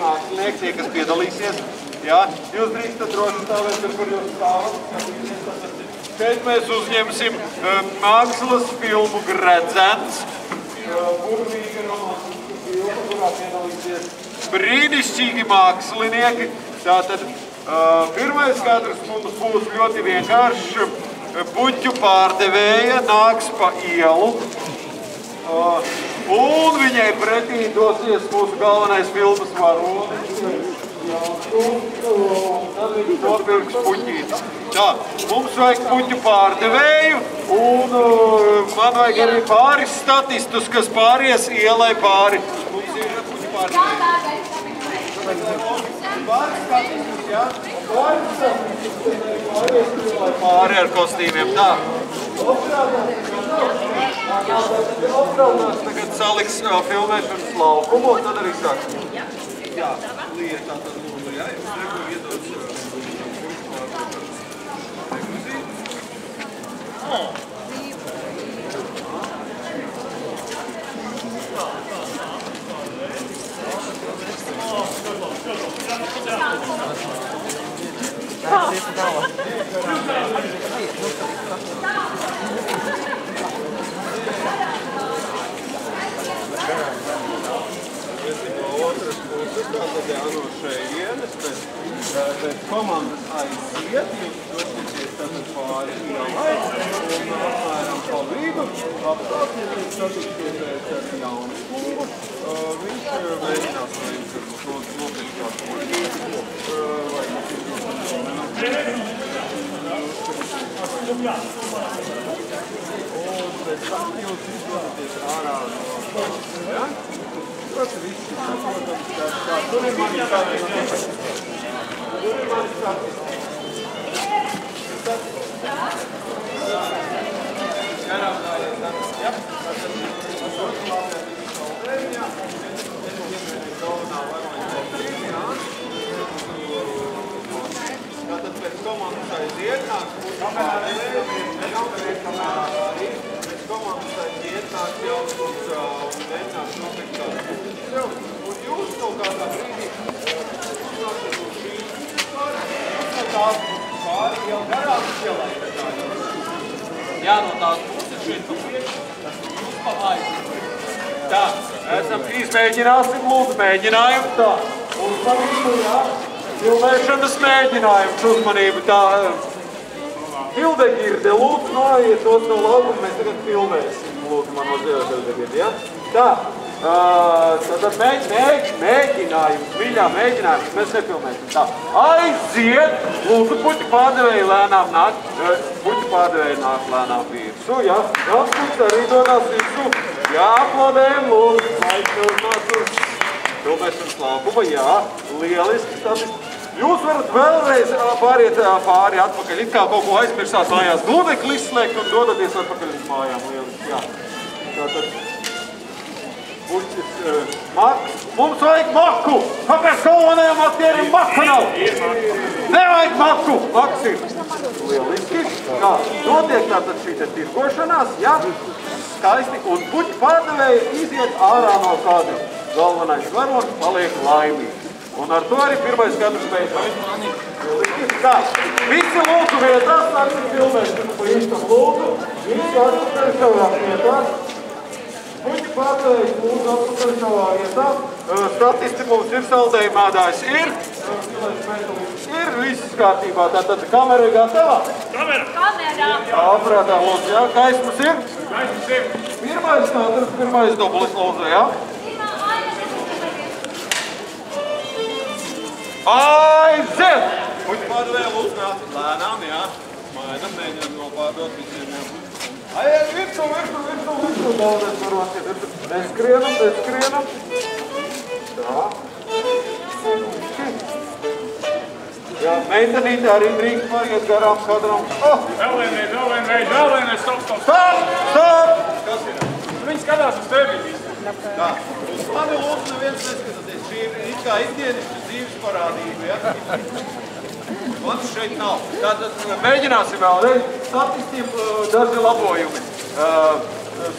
Mākslinieki, tie, kas piedalīsies, jā, jūs drīkstat droši stāvēt, kur jūs stāvat. Šeit mēs uzņemsim mākslas filmu Gredzens, burvīga romantiska filma, kurā piedalīsies brīnišķīgi mākslinieki. Tātad pirmais kadrs mums būs ļoti vienkāršs. Puķu pārdevēja nāks pa ielu, un viņai pretī dosies mūsu galvenais filmas varonis. Tad viņš nopirks puķīti. Tā, mums vajag puķu pārdevēju, un man vajag arī pāris statistus, kas pāries ielai pāri. Mums ir puķu pārdevēju. Pāris statistus, jā? Pāris statistus, pāri ar kostīmiem. Tā. Operātors tagad saliks filmēšanas laukumu, un tad arī sāks. Jā, lieta tad lūdzu, jā, jums neko iedodas otras puses, tātad no šeienes, bet komandas aiziet, jūs dosieties tātad pāri ielai, un apmēram pa vidu, apstāties satiksies ar jaunu kungu, viņš mēģinās, lai jums ir nopietni kāds puļīgs, vai mums ir un pēc tam jūs izdodaties ārā no ja? Tas viss ir, protams, kā tur ir mani statistika. Tur ir mani statistika. Garāmdājies, ja? Tātad pēc komandas aiziet, nāks mūsu pārdevēja, pēc komandas aiziet, nāks jauns un mēģinās nopirkt kādu. Un jūs kaut kādā brīdī nāksiet uz šīs tās pāri jau garām ielai. Jā, no tās puses šeit pa priekšu, tas ir jūs pa aizi. Tā, esam izmēģināsim, lūdzu mēģinājumu. Tā, un pavismu, jā, filmēšanas mēģinājums, uzmanību. Tā, Hildegirde, lūdzu, noiet tos no laukuma, mēs tagad filmēsim. Lūdzu, man uzdevās Hildegirde, ja? Tā, tad mēģinājums, mīļā mēģinājums, mēs nefilmēsim. Tā, aiziet, lūdzu, puķu pārdevēji lēnām nāk, puķu pārdevēji nāk lēnām virsū, ja? Jauns puķis arī dodās virsū, jā, aplodējam, lūdzu, aizpildinās uz filmēšanas laukuma, jā, lieliski, tad jūs varat vēlreiz pāriet pāri atpakaļ, it kā kaut ko aizmirsāt mājās, gludekli izslēgt un dodaties atpakaļ uz mājām, lieliski, jā. Tātad, puķis, mums vajag maku! Kāpēc galvenajam aktierim maka nav? Nevajag maku! Maks ir lieliski. Tā, notiek tātad šī te tirgošanās, jā, skaisti, un puķi pārdevēji iziet ārā no kadra. Galvenais varonis paliek laimīgs. Un ar to arī pirmais kadrs beidzās. Tā, visi lūdzu vietās, sāksim filmēšanu pa īstam lūdzu. Visi atpakaļ savā vietās. Puķi pārdevējs lūdzu atpakaļ savā vietā. Statisti mums ir, saldējuma ādājs ir. Ir viss kārtībā. Tātad kamera ir gatavā? Kamerā! Aprātā lūdzu, jā. Gaismas ir? Gaismas ir. Pirmais kadrs, pirmais dublis lūdzu, jā. Aiziet! Puķi pārdevēja lūdzu nāc lēnām, jā. Maidam, mēģinām nopārdot visiem, jā. Aiet, virsū, daudz varoties virsū. Neskrienam. Tā. Jā, meitenīte arī drīkst pāriet garām kadram. Vēl vienreiz, stop! Stop! Kas ir? Viņi skatās uz tevi. Tā. Uz mani lūdzu neviens neskatāties. Šī ir it kā ikdienišķa dzīves parādība, ja? Mans šeit nav. Tātad mēģināsim vēlreiz. Statistiem daži labojumi.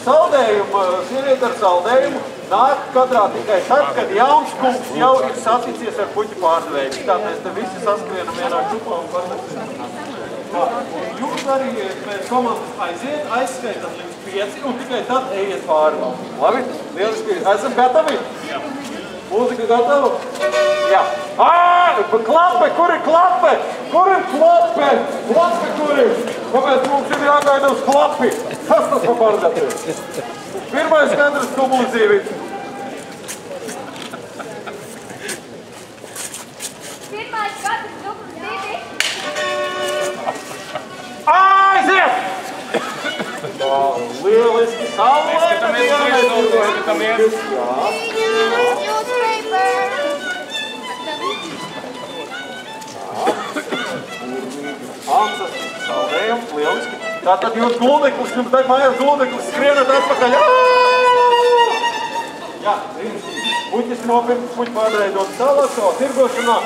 Saldējumu, sieviete ar saldējumu nāk kadrā tikai tad, kad jauns kungs jau ir saticies ar puķu pārdevēju. Tā mēs te visi saskrienam vienā čupā un pārdevēju. Jūs arī pēc komandas aiziet, aizskaitat līdz 5 un tikai tad ejiet pāri. Labi? Lieliski. Esam gatavi? Jā. Mūzika gatava? Jā. Klape! Kur ir klape? Kur ir klape? Klape kur ir? Kāpēc mums ir jāgaida uz klapi? Kas tas pa pārdevēju? Pirmais skaidrs kumulatīvi. Pirmais skaidrs kumulatīvi. Aiziet! Lieliski saulē. Skatāmies. Ansas, saldējam, lieliski. Tātad jūs gulneklis, jums deg mājās gulneklis, skrienat atpakaļ. Jā, puķis nopirkt, puķi pārdarēja dot tālāk savā tirgošanā.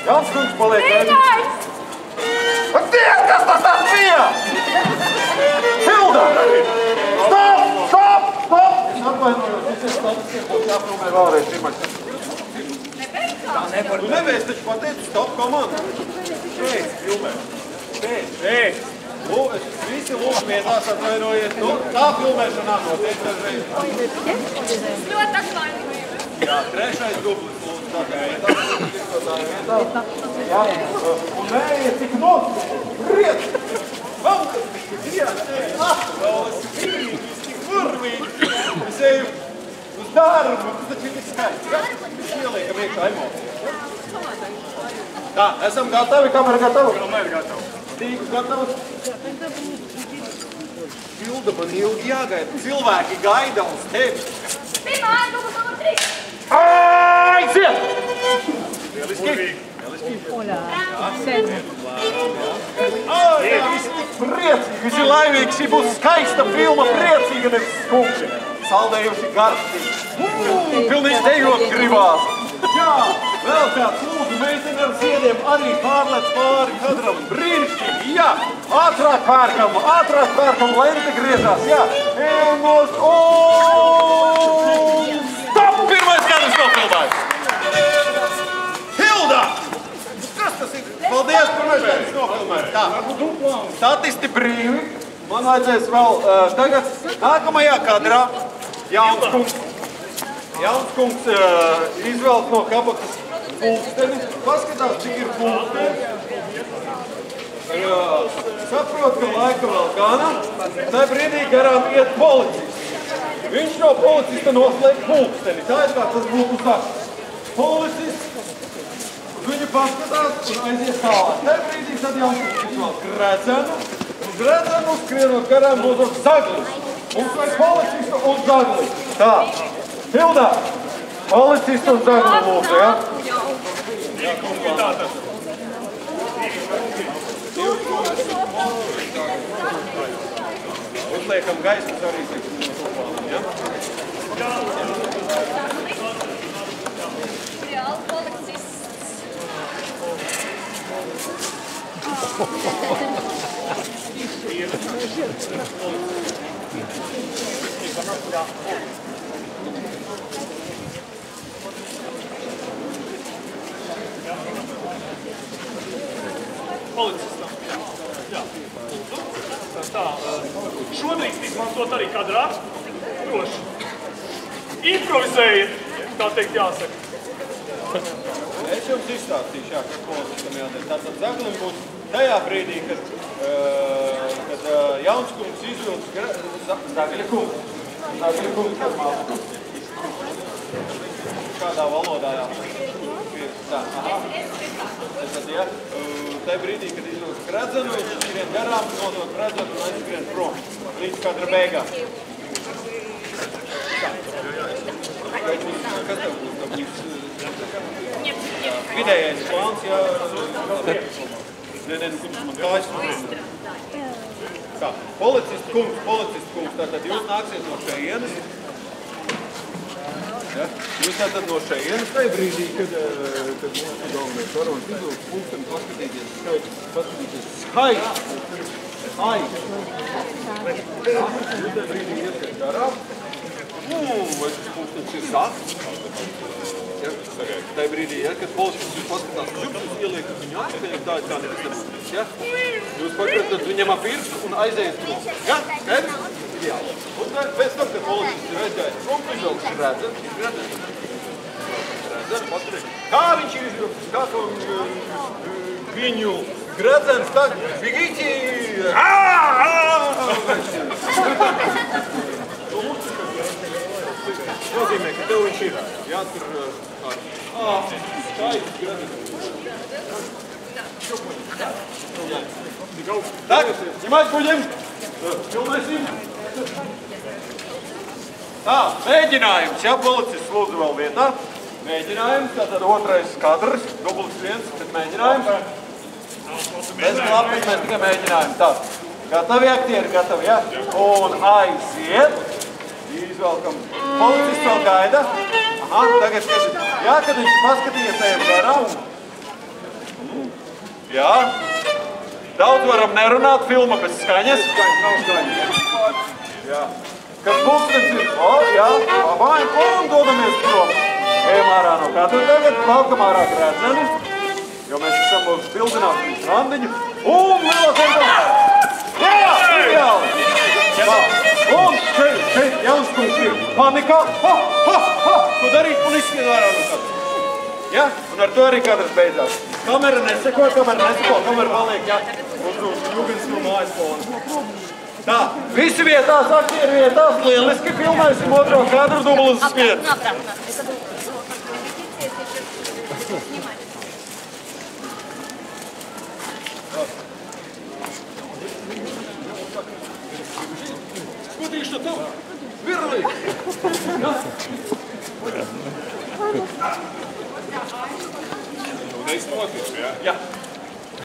Jānis kungs paliek gaidīt. Ak, Dievs, kas tas tāds bija? Hilda! Stop! Es atvainojos, es esmu statiskiem, būs jāfilmē vēlreiz pirmais. Tu nevēs, taču pateicu stop komandu. Pēc, filmē. Pēc. Visi lūk vietās atvainojies. Tā filmēšanā notiek reiz. Ļoti atvainojos. Jā, trešais dublis lūdzu. Tā vietā. Jā, un neiet tik nos. Riet! Vēl! Jā, vēl es vīri, es tik vurvīgi. Es eju uz darbu, tas taču ir skaisti. Ieliekam iekšā emocijas. Tā, esam gatavi, kamera gatava? Kamera gatava. Stīgs gatavs? Hilda, man ilgi jāgaida. Cilvēki gaida uz tevi. Pirmā dublis numur 3. Aiziet! Lieliski. Visi tik priecīgi, visi laimīgi. Šī būs skaista filma, priecīga, nevis skumja. Saldējums ir garstīgi. Pilnīgi dejot gribās. Jā, vēl kāds lūdzu meiteni ar ziediem arī pārlec pāri kadram. Brīnišķīgi, jā. Ātrāk pērkam, lai te griežās, jā. Ejamos, un stop! Pirmais kadrs nofilmējums. Hilda! Kas tas ir? Paldies, pirmais kadrs nofilmējums. Tā, statisti brīvi. Man vajadzēs vēl tagad nākamajā kadrā Jauns kungs. Jauns kungs izvēlas no kabakas pulksteni. Paskatās, cik ir pulksteni. Saprot, ka laika vēl gana. Tā brīdī garām iet policists. Viņš no policista noslēg pulksteni. Tā ir kā tas būtu saks. Policists, viņa paskatās un aizies tālāk. Tā brīdī tad Jauns kungs izvēlas gredzenu. Un gredzenu skrienot garām būs zaglis. Mums vajag policistu un zagli. Tā. Hilda, policistu un zagli lūdzu, ja? Jā, kumulātā. Uzliekam gaismas arī ja? Jā, policists. Policistam. Jā. Tā, šodrīkst izmantot arī kadrā. Droši. Improvizējiet, tā teikt jāsaka. Es jums izstāstīšu, jā, kas policistam jādara. Tātad zaglim būs tajā brīdī, kad Jauns kungs izvilks Zagļa kungs. Zagļa kungs, kas māca. Kādā valodā tā, aha. Tad, ja, tajā brīdī, kad izvilks gredzenu, viņš skrien garām, nodot gredzenu un aizskrien prom. Līdz kadra beigām. Kas tev būs? Vidējais plāns, jā. Nē, kurš man kājas. Tā, policists kungs, tātad jūs nāksiet no šeienes. Ja? Jūs tātad no šeienes tajā brīdī, kad mūsu galvenais varonis izvilks pulksteni, paskatīties skaisti. Jūs tajā brīdī ieskait garām. Vai šis pulkstenis ir zakts? Ja, tajā brīdī, ja, kad policists jūs paskatās župus, ieliekat viņu atpakaļ, tā ir kā nekas nebūs. Ja? Jūs pakratat viņam ap pirkstu un aiziet prom. Ja? Skaidrs? Jā. Un pēc tam, kad policists ir aizgājis prom, izvelks redzam, paturēt. Kā viņš ir izvilks, kā viņu gredzens, tā bigīti... Nozīmē, ka tev viņš ir. Jā, tur skaists gredzens. Tak, ņemāt kuģim. Filmēsim. Tā, mēģinājums, ja, policists lūdzu vēl vietā. Mēģinājums, tātad otrais kadrs, dublis viens, tad mēģinājums. Bez klapiņ, mēs tikai mēģinājums. Tā, gatavi aktieri, gatavi, ja? Un aiziet. Izvelkam. Policists vēl gaida. Aha, tagad skatīt. Jā, kad viņš paskatīja tevi garām. Jā. Daudz varam nerunāt, filma bez skaņas. Skaņas nav skaņas. Jā. Kad pulkstenis ir, jā, pabājam un dodamies prom. Ejam ārā no kadra tagad, valkam ārā gredzeni, jo mēs esam uz bildināšanas randiņu. Un lielā centrā! Jā, ideāli! Un šeit jauns kungs ir panikā. Ko darīt un izskriet ārā no kadra. Ja? Un ar to arī kadrs beidzās. Kamera neseko, kamera paliek, ja? Uz Jugendsfilmu aizfonu. Tā, visi vietās, aktieri vietās, lieliski filmēsim otro kadru, dublis spiedz. Смотри, что там, верлы. Nu, nesnotiks, ja? Jā.